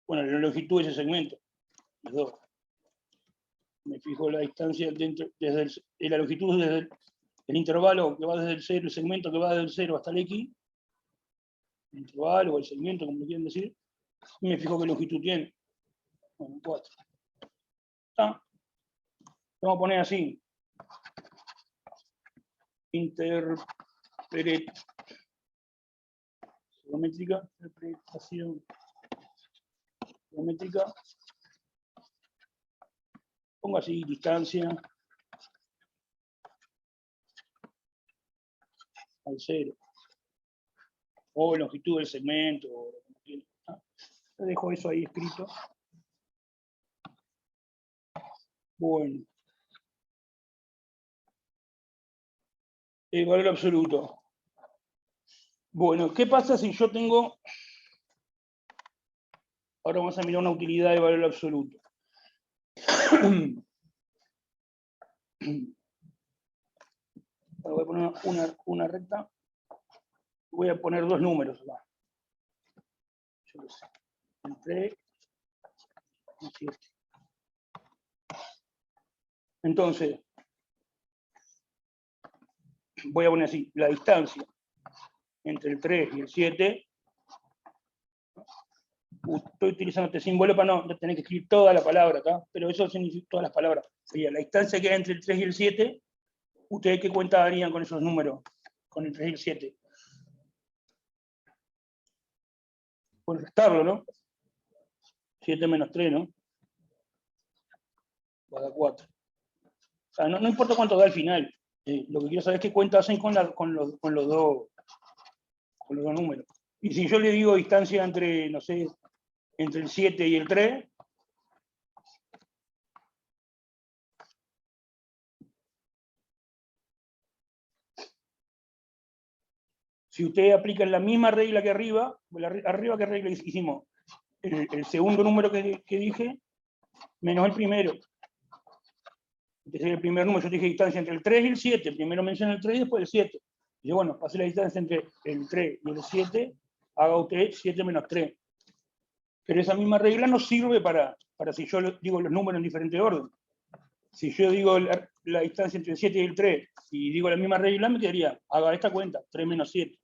Bueno, la longitud de ese segmento es 2. Me fijo la distancia desde la longitud desde el intervalo que va desde el 0, el segmento que va desde el 0 hasta el x, el intervalo o el segmento, como lo quieren decir, y me fijo qué longitud tiene. Bueno, 4. ¿Está? Vamos a poner así. Interpretación geométrica. Pongo así, distancia al 0. O longitud del segmento. Dejo eso ahí escrito. Bueno. El valor absoluto. Bueno, ¿qué pasa si yo tengo... Ahora vamos a mirar una utilidad de valor absoluto. Voy a poner una recta. Voy a poner dos números acá. Yo qué sé. El 3 y 7. Entonces, voy a poner así, la distancia entre el 3 y el 7. Estoy utilizando este símbolo para no tener que escribir toda la palabra acá, pero eso significa todas las palabras. Sería la distancia que hay entre el 3 y el 7. ¿Ustedes qué cuenta harían con esos números? Con el 3 y el 7. Pueden restarlo, ¿no? 7 menos 3, ¿no? Va a dar 4. O sea, no importa cuánto da al final. Lo que quiero saber es qué cuenta hacen con los dos números. Y si yo le digo distancia entre, no sé, entre el 7 y el 3, si ustedes aplican la misma regla que arriba, arriba qué regla hicimos, el segundo número que dije, menos el primero. Este sería el primer número, yo dije distancia entre el 3 y el 7, primero menciono el 3 y después el 7. Dice, bueno, pase la distancia entre el 3 y el 7, haga usted 7 menos 3. Pero esa misma regla no sirve para si yo digo los números en diferente orden. Si yo digo la distancia entre el 7 y el 3 y digo la misma regla, me quedaría, haga esta cuenta, 3 menos 7.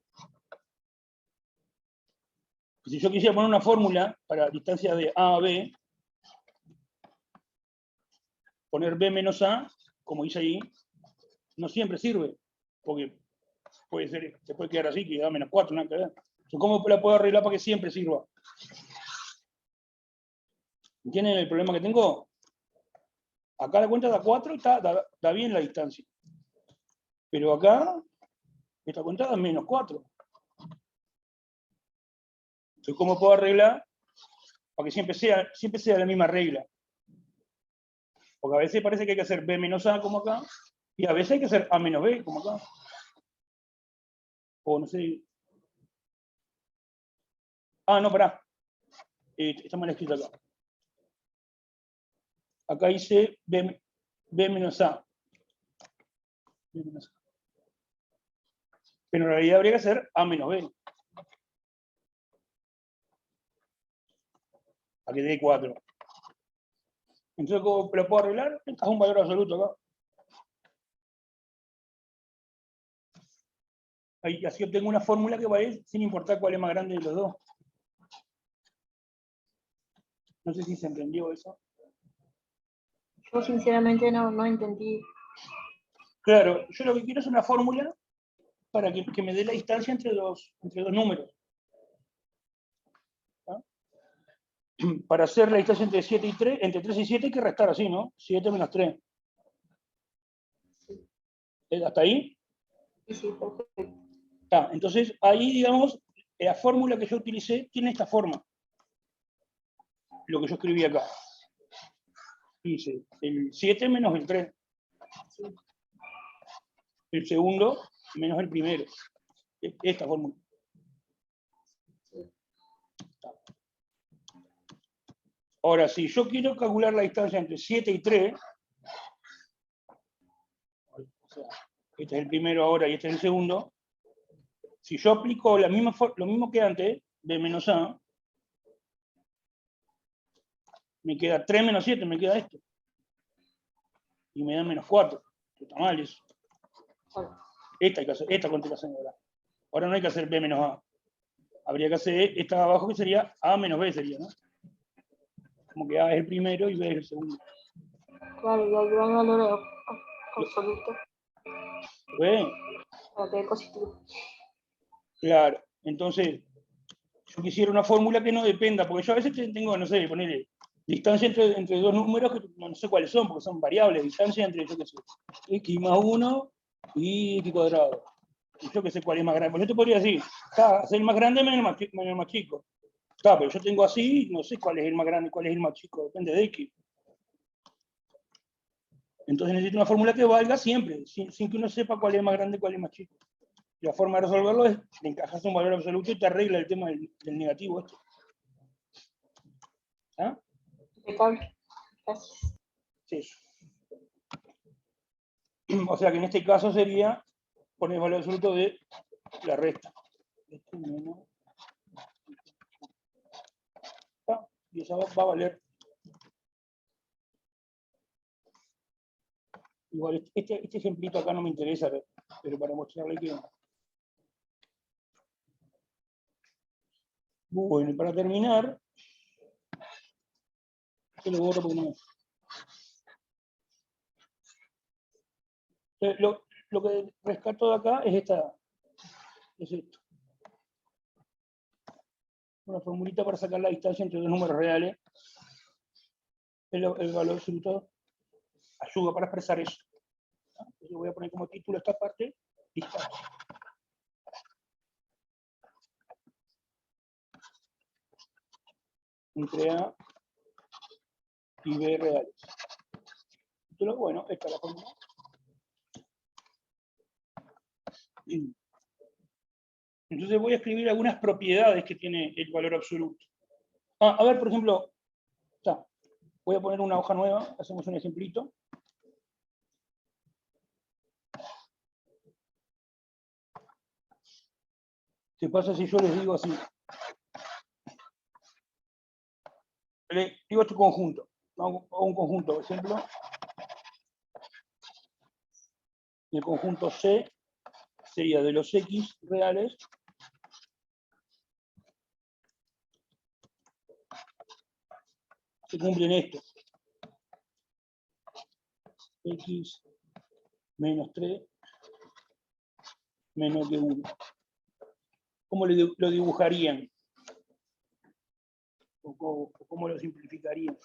Si yo quisiera poner una fórmula para distancia de A a B, poner B menos A, como dice ahí, no siempre sirve, porque se puede quedar así, que da menos 4, nada que ver. Entonces, ¿cómo la puedo arreglar para que siempre sirva? ¿Entienden el problema que tengo? Acá la cuenta da 4 y da bien la distancia. Pero acá, esta cuenta da menos 4. Entonces, ¿cómo puedo arreglar para que siempre sea la misma regla? Porque a veces parece que hay que hacer B menos A, como acá, y a veces hay que hacer A menos B, como acá. O no sé. Ah, no, pará. Está mal escrito acá. Acá dice B menos A. B menos A. Pero en realidad habría que hacer A menos B. Para que dé 4. Entonces, ¿cómo lo puedo arreglar? Es un valor absoluto acá. Ahí, así obtengo una fórmula que va a ir sin importar cuál es más grande de los dos. No sé si se entendió eso. Yo sinceramente no entendí. Claro, yo lo que quiero es una fórmula para que me dé la distancia entre dos números. ¿Ah? Para hacer la distancia entre 7 y 3, entre 3 y 7 hay que restar así, ¿no? 7 menos 3. ¿Hasta ahí? Sí, perfecto. Entonces, ahí, digamos, la fórmula que yo utilicé tiene esta forma. Lo que yo escribí acá. Dice, el 7 menos el 3. El segundo menos el primero. Esta fórmula. Ahora, si yo quiero calcular la distancia entre 7 y 3, o sea, este es el primero ahora y este es el segundo, si yo aplico lo mismo que antes, B menos A, me queda 3 menos 7, me queda esto. Y me da menos 4. Está mal eso. Esta continuación ahora. Ahora no hay que hacer B menos A. Habría que hacer esta de abajo que sería A menos B, sería, ¿no? Como que A es el primero y B es el segundo. Claro, y hay un valor absoluto ¿Ve? para que es positivo. Claro. Entonces, yo quisiera una fórmula que no dependa, porque yo a veces tengo, no sé, ponerle distancia entre dos números que no sé cuáles son, porque son variables, distancia entre, yo qué sé, x más 1 y x cuadrado. Y yo qué sé cuál es más grande. Pues yo te podría decir, hacer el más grande menos el más chico. Pero yo tengo así, no sé cuál es el más grande y cuál es el más chico, depende de x. Entonces necesito una fórmula que valga siempre, sin que uno sepa cuál es más grande y cuál es más chico. Y la forma de resolverlo es que encajas un valor absoluto y te arregla el tema del negativo. ¿Ah? Impecable. Gracias. Sí. O sea que en este caso sería poner el valor absoluto de la resta. Y esa va a valer. Igual, este ejemplito acá no me interesa, pero para mostrarle que... Bueno, y para terminar, que lo borro porque no... Lo que rescato de acá es esto. Una formulita para sacar la distancia entre dos números reales. El valor absoluto ayuda para expresar eso. Yo voy a poner como título esta parte, distancia. Entre A y B reales. Título, bueno, esta es la fórmula. Entonces voy a escribir algunas propiedades que tiene el valor absoluto. A ver, por ejemplo, voy a poner una hoja nueva, hacemos un ejemplito. ¿Qué pasa si yo les digo así? Le digo este conjunto. Hago un conjunto, por ejemplo. El conjunto C sería de los X reales se cumplen esto. X menos 3 menor que 1. ¿Cómo lo dibujarían? ¿O cómo lo simplificarían?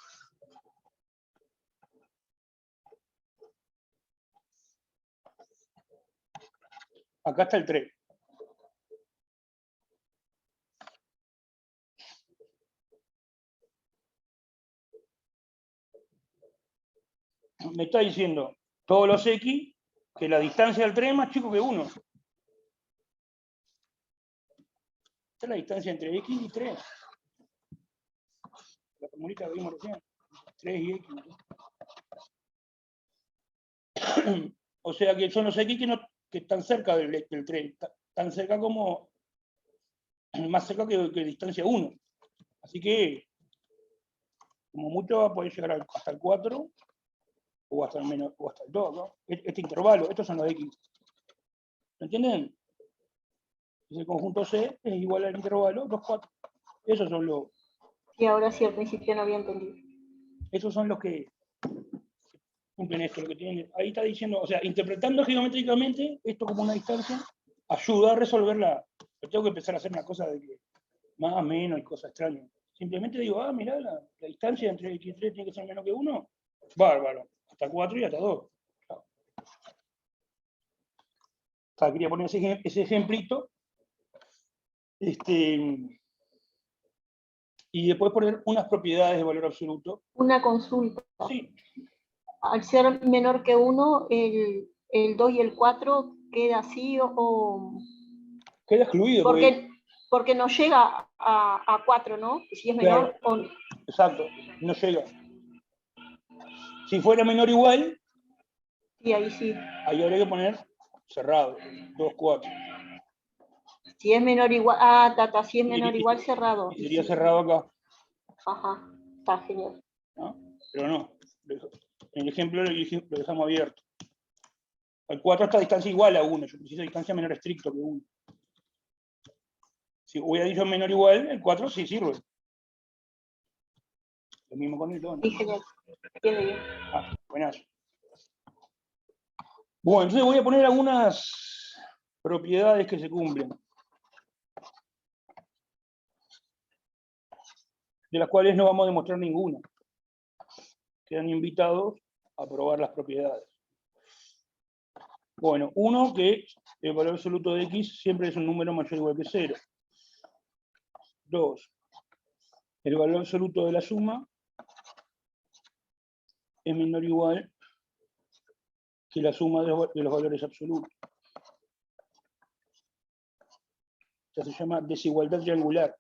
Acá está el 3. Me está diciendo todos los X que la distancia del 3 es más chico que 1. Esta es la distancia entre X y 3. La formulita que vimos recién. 3 y X. O sea que son los X que están cerca del 3. Tan cerca como, más cerca que distancia 1. Así que, como mucho va a poder llegar hasta el 4 o hasta el menos, o hasta el 2, ¿no? Este intervalo, estos son los X. ¿Me entienden? El conjunto C es igual al intervalo 2, 4. Esos son los. Y ahora sí, al principio no había entendido. Esos son los que cumplen esto, lo que tienen. Ahí está diciendo, o sea, interpretando geométricamente esto como una distancia, ayuda a resolverla. Yo tengo que empezar a hacer una cosa de que más, menos y cosas extrañas. Simplemente digo, mirá, la distancia entre X y 3 tiene que ser menos que 1. Bárbaro. Hasta 4 y hasta 2. Claro. Quería poner ese ejemplito. Y después poner unas propiedades de valor absoluto. Una consulta. Sí. Al ser menor que 1, el 2 y el 4 queda así o... Queda excluido. Porque no llega a 4, ¿no? Si es menor claro, exacto, no llega. Si fuera menor o igual, y ahí sí. Ahí habría que poner cerrado, 2, 4. Si es menor igual, si es menor igual, cerrado. Y sería cerrado acá. Ajá, está genial. ¿No? Pero no, en el ejemplo lo dejamos abierto. El 4 está a distancia igual a 1, yo preciso distancia menor estricto que 1. Si hubiera dicho menor o igual, el 4 sí sirve. Lo mismo con el 2. Sí, genial. Tiene bien. Buenas. Bueno, entonces voy a poner algunas propiedades que se cumplen. De las cuales no vamos a demostrar ninguna. Quedan invitados a probar las propiedades. Bueno, uno, que el valor absoluto de X siempre es un número mayor o igual que 0. 2. El valor absoluto de la suma es menor o igual que la suma de los valores absolutos. Esto se llama desigualdad triangular.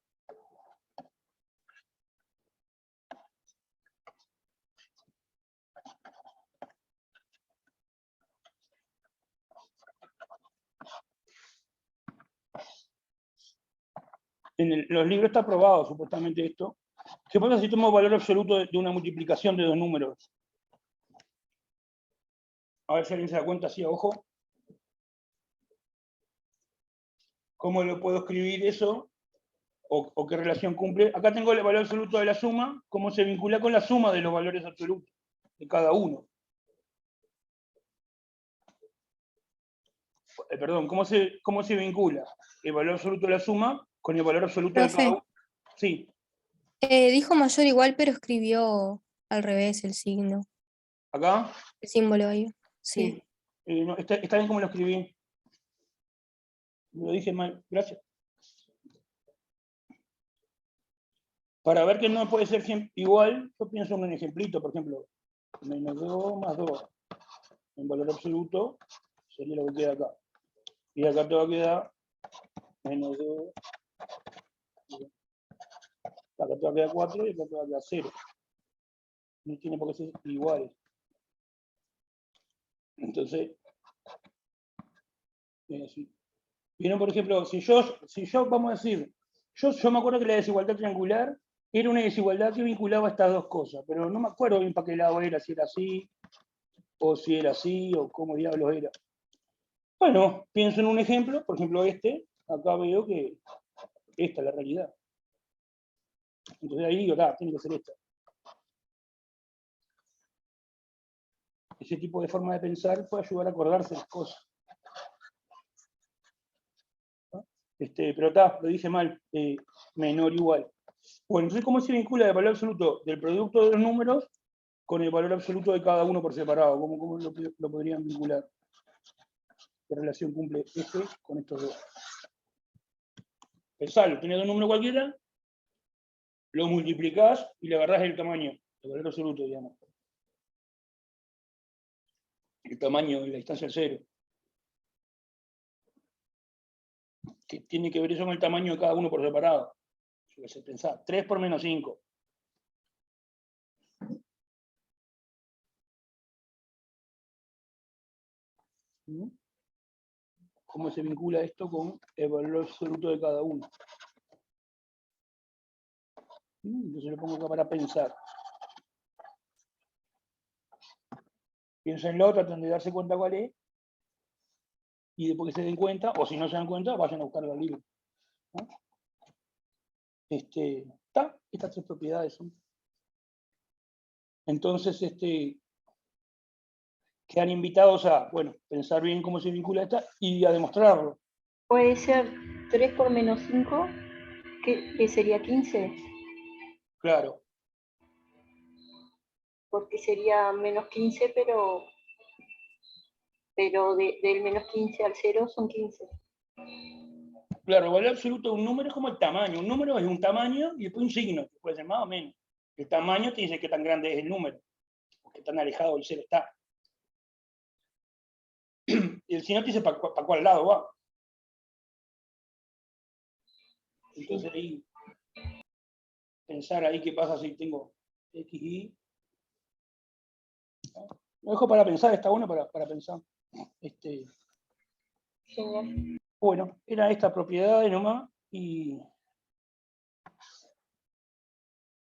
En los libros está probado, supuestamente, esto. ¿Qué pasa si tomo valor absoluto de una multiplicación de dos números? A ver si alguien se da cuenta así a ojo. ¿Cómo lo puedo escribir eso? ¿O qué relación cumple? Acá tengo el valor absoluto de la suma, cómo se vincula con la suma de los valores absolutos de cada uno. Perdón, ¿cómo se vincula el valor absoluto de la suma con el valor absoluto de cada uno? Sí. Dijo mayor igual, pero escribió al revés el signo. ¿Acá? El símbolo ahí. Sí. No, está bien como lo escribí. Lo dije mal, gracias. Para ver que no puede ser igual, yo pienso en un ejemplito, por ejemplo, menos 2 más 2. En valor absoluto sería lo que queda acá. Y acá te va a quedar menos 2. Acá te va a quedar 4 y acá te va a quedar 0. No tiene por qué ser igual. Entonces, es así. ¿Vieron, por ejemplo, si yo vamos a decir, yo me acuerdo que la desigualdad triangular era una desigualdad que vinculaba estas dos cosas, pero no me acuerdo bien para qué lado era, si era así, o si era así, o cómo diablos era. Bueno, pienso en un ejemplo, por ejemplo acá veo que esta es la realidad. Entonces ahí digo, tiene que ser esta. Ese tipo de forma de pensar puede ayudar a acordarse las cosas. ¿No? Pero lo dije mal, menor o igual. Bueno, entonces, ¿cómo se vincula el valor absoluto del producto de los números con el valor absoluto de cada uno por separado? ¿Cómo lo podrían vincular? ¿Qué relación cumple este con estos dos? Pensalo, tenés dos números cualquiera, lo multiplicás y le agarrás el tamaño, el valor absoluto, digamos. El tamaño de la distancia al cero. Que tiene que ver eso con el tamaño de cada uno por separado. Yo qué sé, pensá, 3 por menos 5. ¿Cómo se vincula esto con el valor absoluto de cada uno? Entonces lo pongo acá para pensar. Piénsenlo, traten de darse cuenta cuál es, y después que se den cuenta, o si no se dan cuenta, vayan a buscar el libro. ¿No? Estas tres propiedades son. Entonces, quedan invitados a, bueno, pensar bien cómo se vincula esta y a demostrarlo. Puede ser 3 por menos 5, que sería 15, Claro, porque sería menos 15, pero del menos 15 al 0 son 15. claro, el valor absoluto de un número es como el tamaño. Un número es un tamaño y después un signo, que puede ser más o menos. El tamaño te dice qué tan grande es el número, o qué tan alejado del cero está. Y el signo te dice para cuál lado va. Entonces ahí, pensar ahí qué pasa si tengo X, Y. Lo dejo para pensar, está bueno para pensar. Genial. Bueno, era esta propiedad nomás y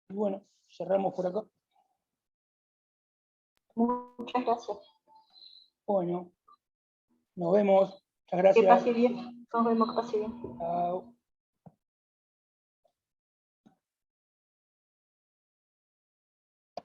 bueno, cerramos por acá. Muchas gracias. Bueno, nos vemos. Muchas Que gracias. pase bien. Nos vemos, que pase bien. Chao.